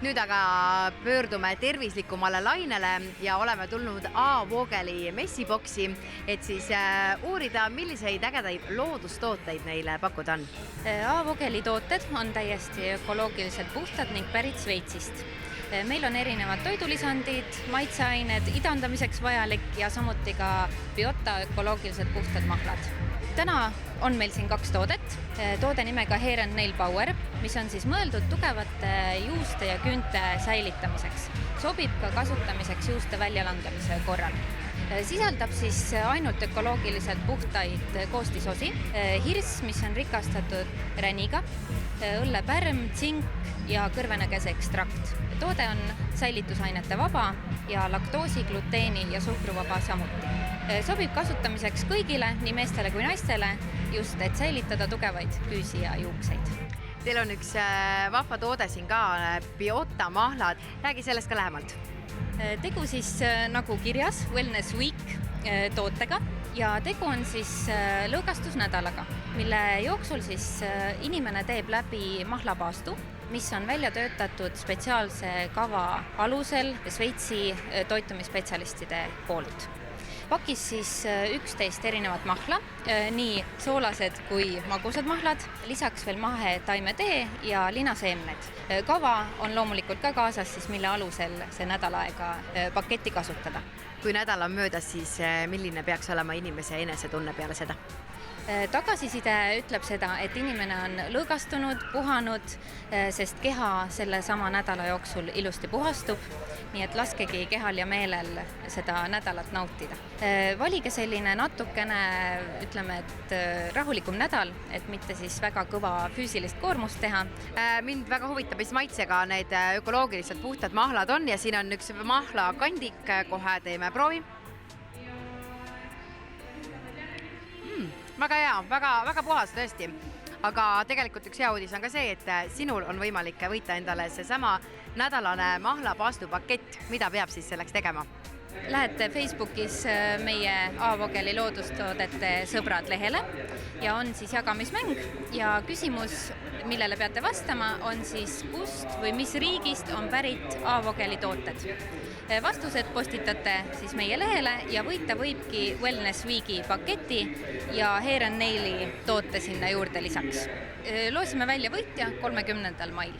Nüüd aga pöördume tervislikumale lainele ja oleme tulnud A-Vogeli messiboksi, et siis uurida, milliseid ägedaid loodustooteid neile pakkuda on. A-Vogeli tooted on täiesti ökoloogiliselt puhtad ning pärit Šveitsist. Meil on erinevad toidulisandid, maitseained, idandamiseks vajalik ja samuti ka biota ökoloogiliselt puhtad mahlad. Täna on meil siin 2 toodet. Toode nimega Hair & Nail Power, mis on siis mõeldud tugevate juuste ja küünte säilitamiseks. Sobib ka kasutamiseks juuste väljalangemise korral. Sisaldab siis ainult ökoloogiliselt puhtaid koostisosi, hirs, mis on rikastatud räniga, õllepärm, tsink ja kõrvenägese ekstrakt. Toode on säilitusainete vaba ja laktoosi, gluteeni ja suhkruvaba samuti. Sobib kasutamiseks kõigile, nii meestele kui naistele, just et säilitada tugevaid küüsi ja juukseid. Teil on üks vahva toode siin ka, biota mahlad. Räägi sellest ka lähemalt. Tegu siis nagu kirjas Wellness Week tootega ja tegu on siis lõõgastusnädalaga, mille jooksul siis inimene teeb läbi mahlapaastu, mis on välja töötatud spetsiaalse kava alusel Šveitsi toitumispetsialistide poolt. Pakis siis 11 erinevat mahla, nii soolased kui magusad mahlad, lisaks veel mahe taimetee ja linaseemned. Kava on loomulikult ka kaasas, siis mille alusel see nädal aega paketti kasutada. Kui nädal on möödas, siis milline peaks olema inimese enesetunne peale seda? Tagasiside ütleb seda, et inimene on lõõgastunud, puhanud, sest keha selle sama nädala jooksul ilusti puhastub, nii et laskegi kehal ja meelel seda nädalat nautida. Valige selline natukene, ütleme, et rahulikum nädal, et mitte siis väga kõva füüsilist koormust teha. Mind väga huvitab, mis maitsega need ökoloogiliselt puhtad mahlad on ja siin on üks mahlakandik, kohe teeme proovi. Väga hea, väga puhas tõesti, aga tegelikult üks hea uudis on ka see, et sinul on võimalik võita endale see sama nädalane mahlapaastu pakett. Mida peab siis selleks tegema? Lähete Facebookis meie A-Vogeli loodustoodete sõbrad lehele ja on siis jagamismäng ja küsimus, millele peate vastama, on siis kust või mis riigist on pärit A-Vogeli tooted. Vastused postitate siis meie lehele ja võita võibki Wellness Weeki paketi ja Hair & Naili toote sinna juurde lisaks. Loosime välja võitja 30. mail.